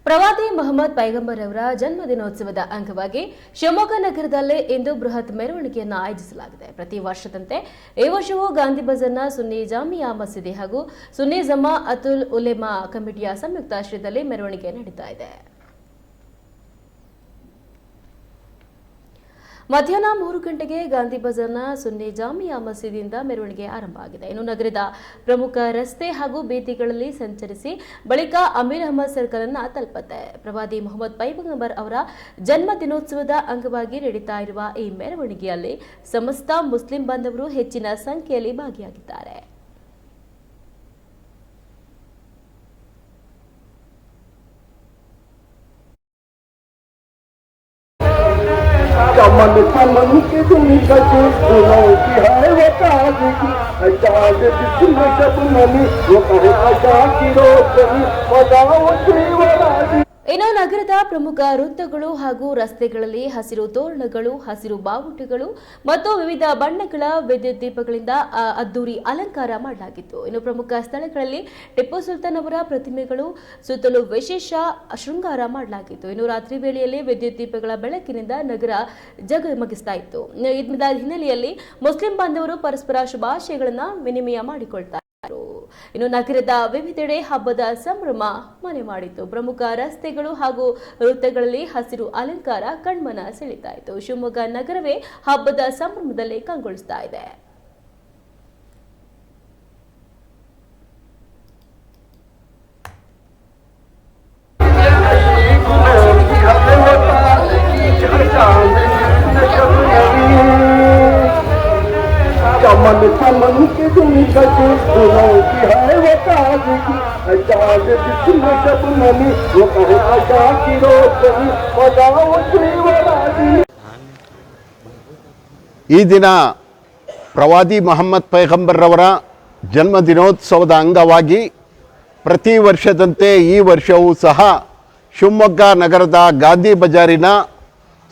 ಪ್ರವಾದಿ ಮೊಹಮ್ಮದ್ ಪೈಗಂಬರ್ ಅವರ ಜನ್ಮದಿನೋತ್ಸವದ ಅಂಗವಾಗಿ ಶಿವಮೊಗ್ಗ ನಗರದಲ್ಲಿ ಇಂದು ಬೃಹತ್ ಮೆರವಣಿಗೆಯನ್ನು ಆಯೋಜಿಸಲಾಗಿದೆ. ಪ್ರತಿ ವರ್ಷದಂತೆ ಈ ವರ್ಷವೂ ಗಾಂಧಿ ಬಜಾರ್ನ ಸುನ್ನಿ ಜಾಮಿಯಾ ಮಸೀದಿ ಹಾಗೂ ಸುನ್ನಿ ಜಮಾಅತುಲ್ ಉಲೇಮಾ ಕಮಿಟಿಯ ಸಂಯುಕ್ತ ಆಶ್ರಯದಲ್ಲಿ ಮೆರವಣಿಗೆ ನಡೀತಾ ಇದೆ. ಮಧ್ಯಾಹ್ನ 3 ಗಂಟೆಗೆ ಗಾಂಧಿ ಬಜಾರ್ನ ಸುನ್ನಿ ಜಾಮಿಯಾ ಮಸೀದಿಯಿಂದ ಮೆರವಣಿಗೆ ಆರಂಭ ಆಗಿದೆ. ಇನ್ನು ನಗರದ ಪ್ರಮುಖ ರಸ್ತೆ ಹಾಗೂ ಬೀದಿಗಳಲ್ಲಿ ಸಂಚರಿಸಿ ಬಳಿಕ ಅಮೀರ್ ಅಹಮದ್ ಸರ್ಕಲ್ ಅನ್ನು ತಲುಪುತ್ತೆ. ಪ್ರವಾದಿ ಮೊಹಮ್ಮದ್ ಪೈಗಂಬರ್ ಅವರ ಜನ್ಮ ದಿನೋತ್ಸವದ ಅಂಗವಾಗಿ ನಡೀತಾ ಇರುವ ಈ ಮೆರವಣಿಗೆಯಲ್ಲಿ ಸಮಸ್ತ ಮುಸ್ಲಿಂ ಬಾಂಧವರು ಹೆಚ್ಚಿನ ಸಂಖ್ಯೆಯಲ್ಲಿ ಭಾಗಿಯಾಗಿದ್ದಾರೆ. चमन चमन के तुम कछु सुनो की है वो ताज़गी अचाज जिसमें जब नमी वो कहे अचा की रोशनी बजाओ जीवराजी. ಇನ್ನು ನಗರದ ಪ್ರಮುಖ ವೃತ್ತಗಳು ಹಾಗೂ ರಸ್ತೆಗಳಲ್ಲಿ ಹಸಿರು ತೋರಣಗಳು, ಹಸಿರು ಬಾವುಟಗಳು ಮತ್ತು ವಿವಿಧ ಬಣ್ಣಗಳ ವಿದ್ಯುತ್ ದೀಪಗಳಿಂದ ಅದ್ದೂರಿ ಅಲಂಕಾರ ಮಾಡಲಾಗಿತ್ತು. ಇನ್ನು ಪ್ರಮುಖ ಸ್ಥಳಗಳಲ್ಲಿ ಟಿಪ್ಪು ಸುಲ್ತಾನ್ ಅವರ ಪ್ರತಿಮೆಗಳು ಸುತ್ತಲೂ ವಿಶೇಷ ಶೃಂಗಾರ ಮಾಡಲಾಗಿತ್ತು. ಇನ್ನು ರಾತ್ರಿ ವೇಳೆಯಲ್ಲಿ ವಿದ್ಯುತ್ ದೀಪಗಳ ಬೆಳಕಿನಿಂದ ನಗರ ಜಗಮಗಿಸ್ತಾ ಇತ್ತು. ಇದರ ಹಿನ್ನೆಲೆಯಲ್ಲಿ ಮುಸ್ಲಿಂ ಬಾಂಧವರು ಪರಸ್ಪರ ಶುಭಾಶಯಗಳನ್ನು ವಿನಿಮಯ ಮಾಡಿಕೊಳ್ತಾರೆ. ಇನ್ನು ನಗರದ ವಿವಿಧೆಡೆ ಹಬ್ಬದ ಸಂಭ್ರಮ ಮನೆ ಮಾಡಿತ್ತು. ಪ್ರಮುಖ ರಸ್ತೆಗಳು ಹಾಗೂ ವೃತ್ತಗಳಲ್ಲಿ ಹಸಿರು ಅಲಂಕಾರ ಕಣ್ಮನ ಸೆಳೀತಾ ಇತ್ತು. ಶಿವಮೊಗ್ಗ ನಗರವೇ ಹಬ್ಬದ ಸಂಭ್ರಮದಲ್ಲಿ ಕಂಗೊಳಿಸ್ತಾ ಇದೆ. चमन चमन के तुम कछु सुनो की है वो ताज़गी अचाज जिसमें जब नमी वो कहे अचा की रोशनी बजाओ जीवराजी. ಈ ದಿನ ಪ್ರವಾದಿ ಮೊಹಮ್ಮದ್ ಪೈಗಂಬರ್ ಅವರ ಜನ್ಮದಿನೋತ್ಸವದ ಅಂಗವಾಗಿ ಪ್ರತಿ ವರ್ಷದಂತೆ ಈ ವರ್ಷವೂ ಸಹ ಶಿವಮೊಗ್ಗ ನಗರದ ಗಾಂಧಿ ಬಜಾರಿನ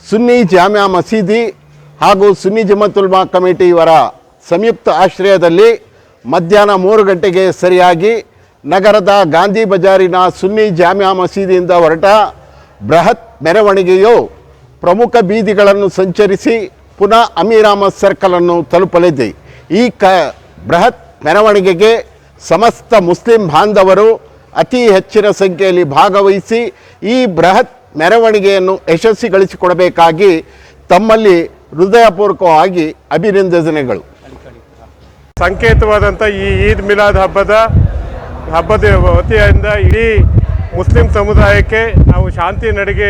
ಸುನ್ನಿ ಜಾಮಿಯಾ ಮಸೀದಿ ಹಾಗೂ ಸುನ್ನಿ ಜಮಾಅತುಲ್ ಉಲೇಮಾ ಕಮಿಟಿ ಇವರ ಸಂಯುಕ್ತ ಆಶ್ರಯದಲ್ಲಿ ಮಧ್ಯಾಹ್ನ 3 ಗಂಟೆಗೆ ಸರಿಯಾಗಿ ನಗರದ ಗಾಂಧಿ ಬಜಾರಿನ ಸುನ್ನಿ ಜಾಮಿಯಾ ಮಸೀದಿಯಿಂದ ಹೊರಟ ಬೃಹತ್ ಮೆರವಣಿಗೆಯು ಪ್ರಮುಖ ಬೀದಿಗಳನ್ನು ಸಂಚರಿಸಿ ಪುನಃ ಅಮೀರ್ ಅಹಮದ್ ಸರ್ಕಲನ್ನು ತಲುಪಲಿದೆ. ಈ ಬೃಹತ್ ಮೆರವಣಿಗೆಗೆ ಸಮಸ್ತ ಮುಸ್ಲಿಂ ಬಾಂಧವರು ಅತಿ ಹೆಚ್ಚಿನ ಸಂಖ್ಯೆಯಲ್ಲಿ ಭಾಗವಹಿಸಿ ಈ ಬೃಹತ್ ಮೆರವಣಿಗೆಯನ್ನು ಯಶಸ್ವಿಗೊಳಿಸಿಕೊಡಬೇಕಾಗಿ ತಮ್ಮಲ್ಲಿ ಹೃದಯಪೂರ್ವಕವಾಗಿ ಅಭಿನಂದನೆಗಳು. ಸಂಕೇತವಾದಂಥ ಈ ಈದ್ ಮಿಲಾದ್ ಹಬ್ಬದ ವತಿಯಿಂದ ಇಡೀ ಮುಸ್ಲಿಂ ಸಮುದಾಯಕ್ಕೆ ನಾವು ಶಾಂತಿ ನಡಿಗೆ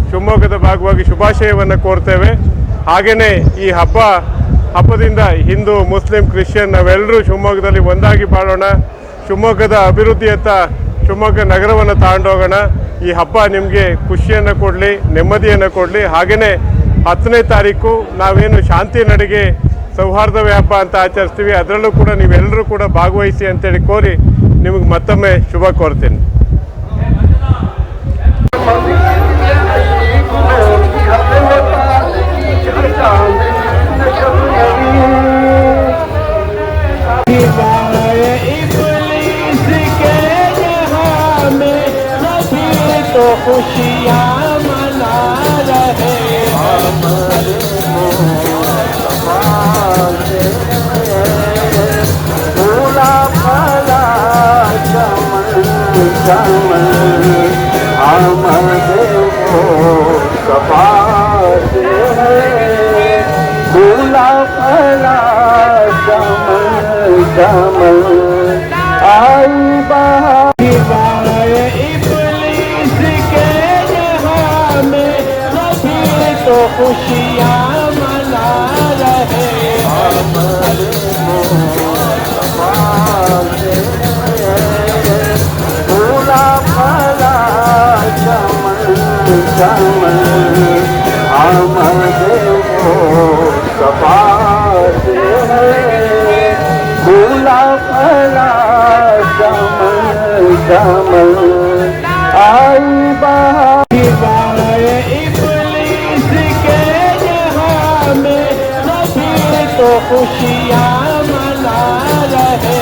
ಶಿವಮೊಗ್ಗದ ಭಾಗವಾಗಿ ಶುಭಾಶಯವನ್ನು ಕೋರ್ತೇವೆ. ಹಾಗೆಯೇ ಈ ಹಬ್ಬದಿಂದ ಹಿಂದೂ ಮುಸ್ಲಿಂ ಕ್ರಿಶ್ಚಿಯನ್ ನಾವೆಲ್ಲರೂ ಶಿವಮೊಗ್ಗದಲ್ಲಿ ಒಂದಾಗಿ ಬಾಳೋಣ. ಶಿವಮೊಗ್ಗದ ಅಭಿವೃದ್ಧಿಯತ್ತ ಶಿವಮೊಗ್ಗ ನಗರವನ್ನು ತಗೊಂಡೋಗೋಣ. ಈ ಹಬ್ಬ ನಿಮಗೆ ಖುಷಿಯನ್ನು ಕೊಡಲಿ, ನೆಮ್ಮದಿಯನ್ನು ಕೊಡಲಿ. ಹಾಗೆಯೇ 10ನೇ ತಾರೀಕು ನಾವೇನು ಶಾಂತಿ ನಡಿಗೆ ಸೌಹಾರ್ದವೇ ಹಬ್ಬ ಅಂತ ಆಚರಿಸ್ತೀವಿ, ಅದರಲ್ಲೂ ಕೂಡ ನೀವೆಲ್ಲರೂ ಕೂಡ ಭಾಗವಹಿಸಿ ಅಂತೇಳಿ ಕೋರಿ ನಿಮಗೆ ಮತ್ತೊಮ್ಮೆ ಶುಭ ಕೋರ್ತೇನೆ. खुशियाँ मना रहे पूरा भला चमन चमन आमद हो सपास पूरा भला चमन चमन आई बहार तो खुशियाँ मना रहे